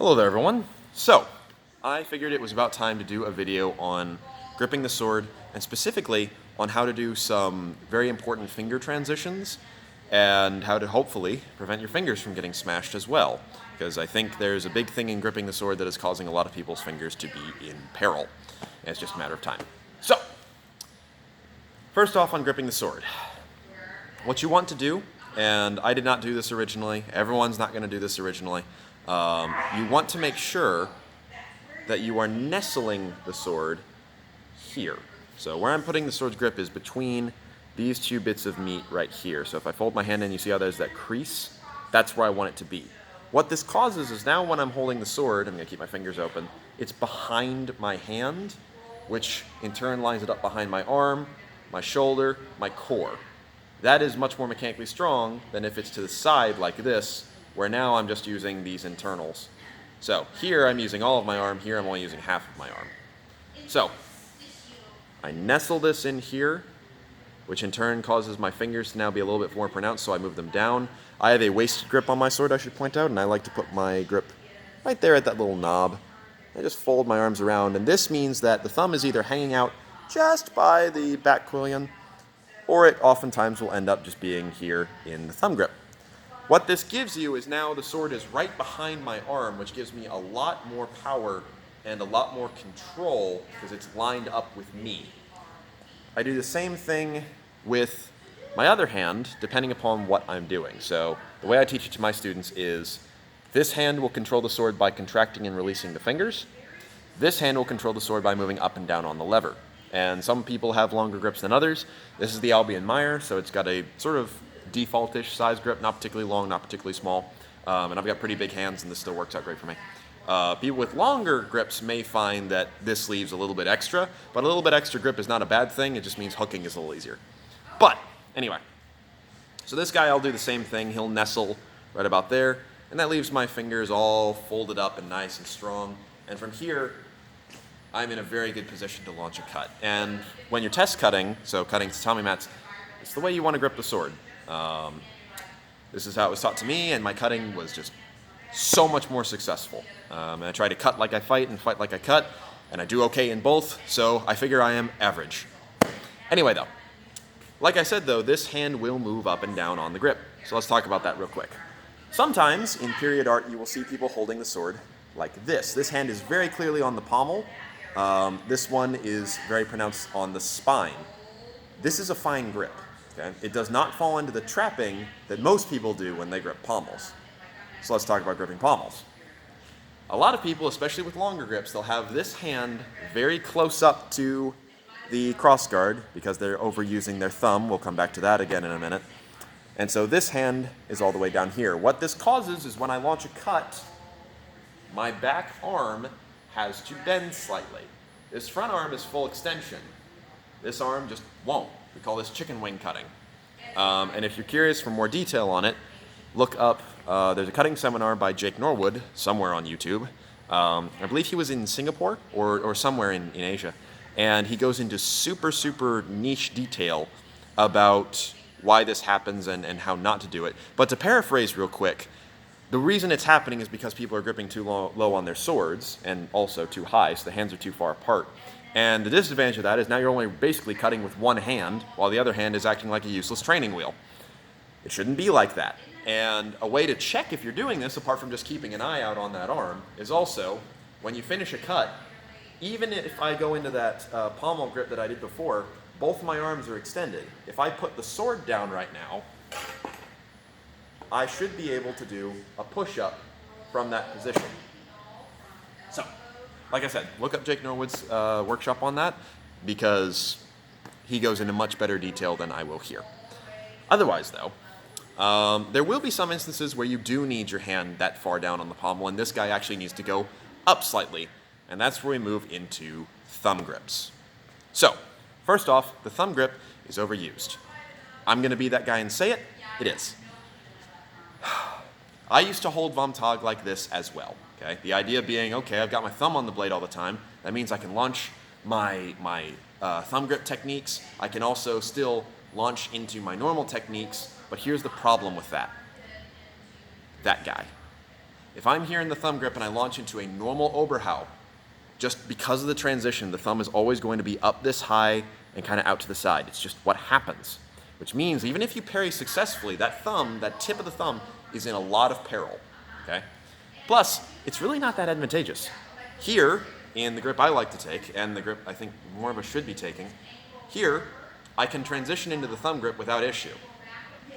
Hello there, everyone. So, I figured it was about time to do a video on gripping the sword, and specifically on how to do some very important finger transitions, and how to hopefully prevent your fingers from getting smashed as well. Because I think there's a big thing in gripping the sword that is causing a lot of people's fingers to be in peril. And it's just a matter of time. So, first off on gripping the sword. What you want to do, and I did not do this originally, everyone's not going to do this originally, you want to make sure that you are nestling the sword here. So where I'm putting the sword's grip is between these two bits of meat right here. So if I fold my hand in, you see how there's that crease? That's where I want it to be. What this causes is now when I'm holding the sword, I'm going to keep my fingers open, it's behind my hand, which in turn lines it up behind my arm, my shoulder, my core. That is much more mechanically strong than if it's to the side like this, where now I'm just using these internals. So here I'm using all of my arm, here I'm only using half of my arm. So I nestle this in here, which in turn causes my fingers to now be a little bit more pronounced, so I move them down. I have a wasted grip on my sword, I should point out, and I like to put my grip right there at that little knob. I just fold my arms around, and this means that the thumb is either hanging out just by the back quillion, or it oftentimes will end up just being here in the thumb grip. What this gives you is now the sword is right behind my arm, which gives me a lot more power and a lot more control because it's lined up with me. I do the same thing with my other hand, depending upon what I'm doing. So the way I teach it to my students is this hand will control the sword by contracting and releasing the fingers. This hand will control the sword by moving up and down on the lever. And some people have longer grips than others. This is the Albion Meyer, so it's got a sort of default-ish size grip, not particularly long, not particularly small. And I've got pretty big hands, and this still works out great for me. People with longer grips may find that this leaves a little bit extra, but a little bit extra grip is not a bad thing. It just means hooking is a little easier. But anyway, so this guy, I'll do the same thing. He'll nestle right about there, and that leaves my fingers all folded up and nice and strong. And from here, I'm in a very good position to launch a cut. And when you're test cutting, so cutting tatami mats, it's the way you want to grip the sword. This is how it was taught to me, and my cutting was just so much more successful. And I try to cut like I fight and fight like I cut, and I do okay in both, so I figure I am average. Anyway though, like I said though, this hand will move up and down on the grip. So let's talk about that real quick. Sometimes in period art you will see people holding the sword like this. This hand is very clearly on the pommel. This one is very pronounced on the spine. This is a fine grip. Okay? It does not fall into the trapping that most people do when they grip pommels. So let's talk about gripping pommels. A lot of people, especially with longer grips, they'll have this hand very close up to the crossguard because they're overusing their thumb. We'll come back to that again in a minute. And so this hand is all the way down here. What this causes is when I launch a cut, my back arm has to bend slightly. This front arm is full extension. This arm just won't. We call this chicken wing cutting. And if you're curious for more detail on it, look up, there's a cutting seminar by Jake Norwood somewhere on YouTube. I believe he was in Singapore or somewhere in Asia. And he goes into super niche detail about why this happens and how not to do it. But to paraphrase real quick, the reason it's happening is because people are gripping too low on their swords and also too high, so the hands are too far apart. And the disadvantage of that is now you're only basically cutting with one hand, while the other hand is acting like a useless training wheel. It shouldn't be like that. And a way to check if you're doing this, apart from just keeping an eye out on that arm, is also, when you finish a cut, even if I go into that pommel grip that I did before, both my arms are extended. If I put the sword down right now, I should be able to do a push-up from that position. So, like I said, look up Jake Norwood's workshop on that because he goes into much better detail than I will here. Otherwise, though, there will be some instances where you do need your hand that far down on the pommel, and this guy actually needs to go up slightly, and that's where we move into thumb grips. So, first off, the thumb grip is overused. I'm going to be that guy and say it. It is. I used to hold Vomtag like this as well. Okay? The idea being, okay, I've got my thumb on the blade all the time. That means I can launch my thumb grip techniques. I can also still launch into my normal techniques, but here's the problem with that. That guy. If I'm here in the thumb grip and I launch into a normal Oberhau, just because of the transition, the thumb is always going to be up this high and kind of out to the side. It's just what happens. Which means even if you parry successfully, that thumb, that tip of the thumb, is in a lot of peril. Okay? Plus, it's really not that advantageous. Here, in the grip I like to take, and the grip I think more of us should be taking, here, I can transition into the thumb grip without issue.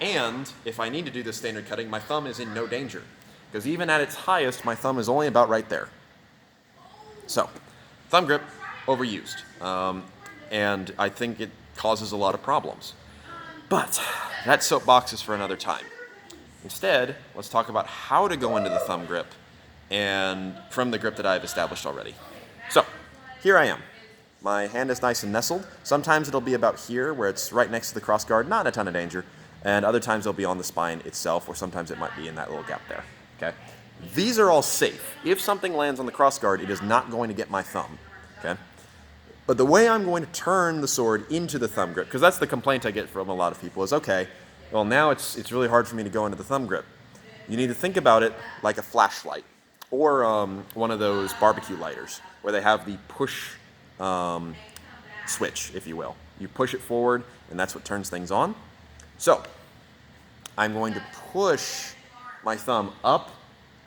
And if I need to do this standard cutting, my thumb is in no danger. Because even at its highest, my thumb is only about right there. So, thumb grip, overused. And I think it causes a lot of problems. But that soapbox is for another time. Instead, let's talk about how to go into the thumb grip and from the grip that I've established already. So, here I am. My hand is nice and nestled. Sometimes it'll be about here, where it's right next to the cross guard, not in a ton of danger. And other times it'll be on the spine itself, or sometimes it might be in that little gap there. Okay? These are all safe. If something lands on the cross guard, it is not going to get my thumb. Okay? But the way I'm going to turn the sword into the thumb grip, because that's the complaint I get from a lot of people, is okay, well now it's really hard for me to go into the thumb grip. You need to think about it like a flashlight, or one of those barbecue lighters, where they have the push switch, if you will. You push it forward, and that's what turns things on. So, I'm going to push my thumb up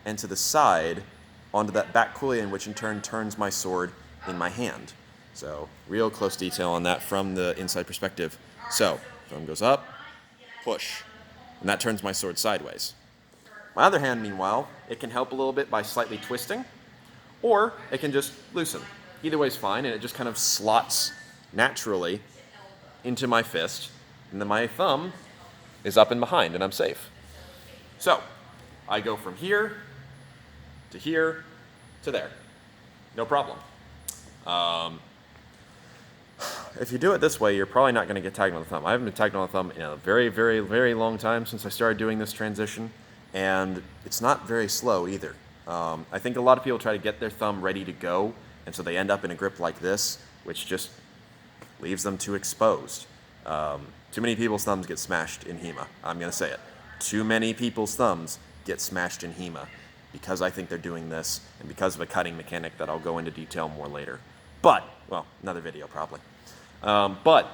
and to the side onto that back quillion, which in turn turns my sword in my hand. So, real close detail on that from the inside perspective. So, thumb goes up, push, and that turns my sword sideways. My other hand, meanwhile, it can help a little bit by slightly twisting, or it can just loosen. Either way is fine, and it just kind of slots naturally into my fist, and then my thumb is up and behind, and I'm safe. So, I go from here to there. No problem. If you do it this way, you're probably not going to get tagged on the thumb. I haven't been tagged on the thumb in a very, very, very long time since I started doing this transition, and it's not very slow either. I think a lot of people try to get their thumb ready to go, and so they end up in a grip like this, which just leaves them too exposed. Too many people's thumbs get smashed in HEMA. I'm going to say it. Too many people's thumbs get smashed in HEMA because I think they're doing this and because of a cutting mechanic that I'll go into detail more later. But, well, another video probably. But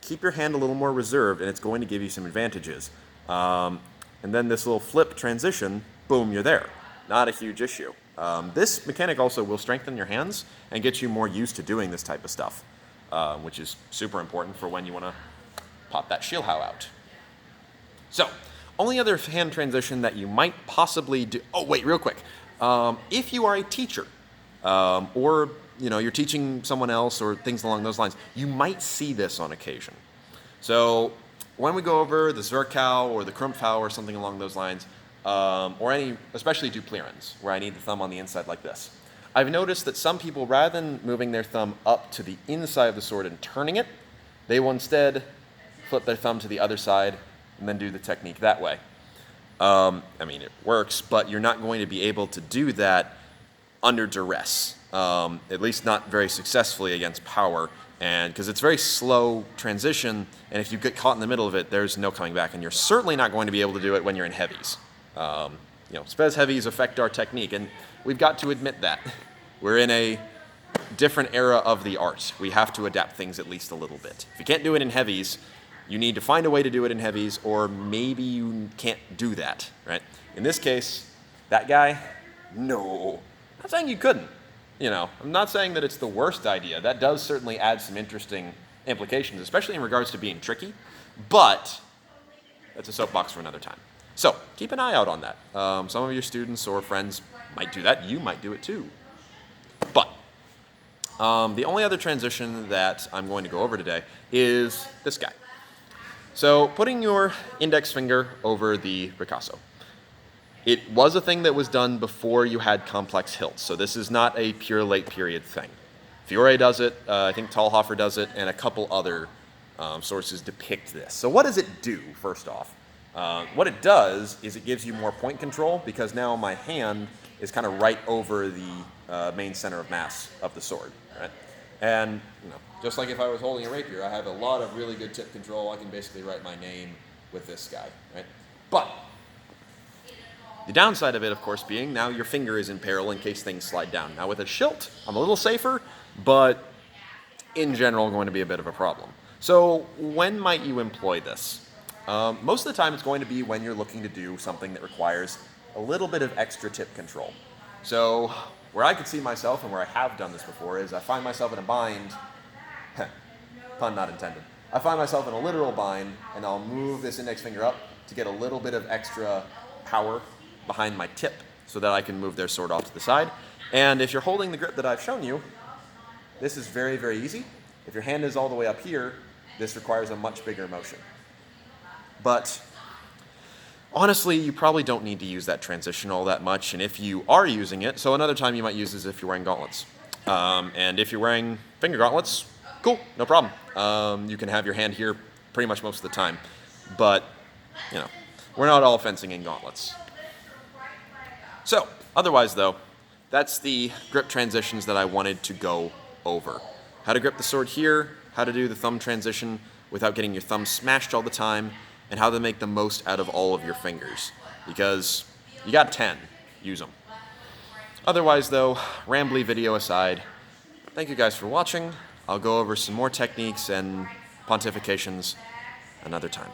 keep your hand a little more reserved, and it's going to give you some advantages. And then this little flip transition, boom, you're there. Not a huge issue. This mechanic also will strengthen your hands and get you more used to doing this type of stuff, which is super important for when you want to pop that Shilhau out. So, only other hand transition that you might possibly do... Oh, wait, real quick. If you are a teacher, or you're teaching someone else or things along those lines, you might see this on occasion. So, when we go over the Zerkau or the Krumpfhau or something along those lines, or any, especially Duplierens, where I need the thumb on the inside like this, I've noticed that some people, rather than moving their thumb up to the inside of the sword and turning it, they will instead flip their thumb to the other side and then do the technique that way. I mean, it works, but you're not going to be able to do that under duress, at least not very successfully against power, and because it's very slow transition, and if you get caught in the middle of it, there's no coming back, and you're certainly not going to be able to do it when you're in heavies. Spez heavies affect our technique, and we've got to admit that. We're in a different era of the art. We have to adapt things at least a little bit. If you can't do it in heavies, you need to find a way to do it in heavies, or maybe you can't do that, right? In this case, that guy, no. I'm not saying you couldn't. I'm not saying that it's the worst idea. That does certainly add some interesting implications, especially in regards to being tricky, but that's a soapbox for another time. So, keep an eye out on that. Some of your students or friends might do that. You might do it too. But the only other transition that I'm going to go over today is this guy. So, putting your index finger over the ricasso. It was a thing that was done before you had complex hilts, so this is not a pure late period thing. Fiore does it, I think Talhofer does it, and a couple other sources depict this. So what does it do, first off? What it does is it gives you more point control, because now my hand is kind of right over the main center of mass of the sword, right? And just like if I was holding a rapier, I have a lot of really good tip control. I can basically write my name with this guy, right? But The downside of it, of course, being now your finger is in peril in case things slide down. Now with a Schilt, I'm a little safer, but in general going to be a bit of a problem. So when might you employ this? Most of the time it's going to be when you're looking to do something that requires a little bit of extra tip control. So where I could see myself, and where I have done this before, is I find myself in a bind, pun not intended, I find myself in a literal bind, and I'll move this index finger up to get a little bit of extra power behind my tip so that I can move their sword off to the side. And if you're holding the grip that I've shown you, this is very, very easy. If your hand is all the way up here, this requires a much bigger motion. But honestly, you probably don't need to use that transition all that much, and if you are using it, so another time you might use this if you're wearing gauntlets. And if you're wearing finger gauntlets, cool, no problem. You can have your hand here pretty much most of the time. But, you know, we're not all fencing in gauntlets. So, otherwise though, that's the grip transitions that I wanted to go over. How to grip the sword here, how to do the thumb transition without getting your thumb smashed all the time, and how to make the most out of all of your fingers. Because you got 10, use them. Otherwise though, rambly video aside, thank you guys for watching. I'll go over some more techniques and pontifications another time.